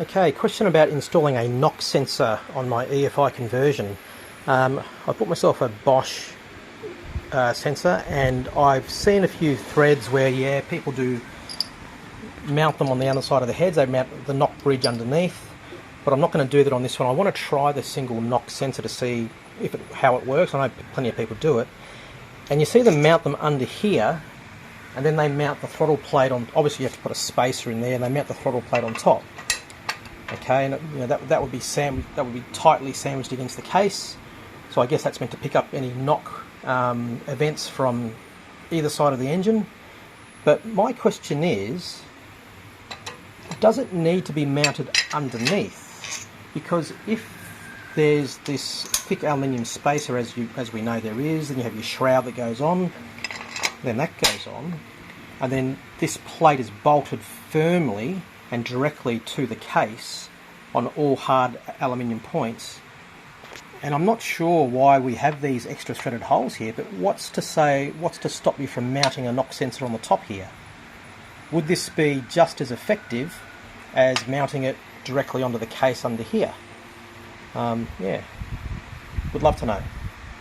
Okay, question about installing a knock sensor on my EFI conversion. I bought myself a Bosch sensor, and I've seen a few threads where, people do mount them on the underside of the heads. They mount the knock bridge underneath, but I'm not going to do that on this one. I want to try the single knock sensor to see how it works. I know plenty of people do it. And you see them mount them under here, and then they mount the throttle plate on. Obviously you have to put a spacer in there, and they mount the throttle plate on top. Okay, and that would be tightly sandwiched against the case. So I guess that's meant to pick up any knock events from either side of the engine. But my question is, does it need to be mounted underneath? Because if there's this thick aluminium spacer, as we know there is, then you have your shroud that goes on, then that goes on, and then this plate is bolted firmly and directly to the case on all hard aluminium points. And I'm not sure why we have these extra threaded holes here, but what's to stop you from mounting a knock sensor on the top here? Would this be just as effective as mounting it directly onto the case under here? Yeah, would love to know.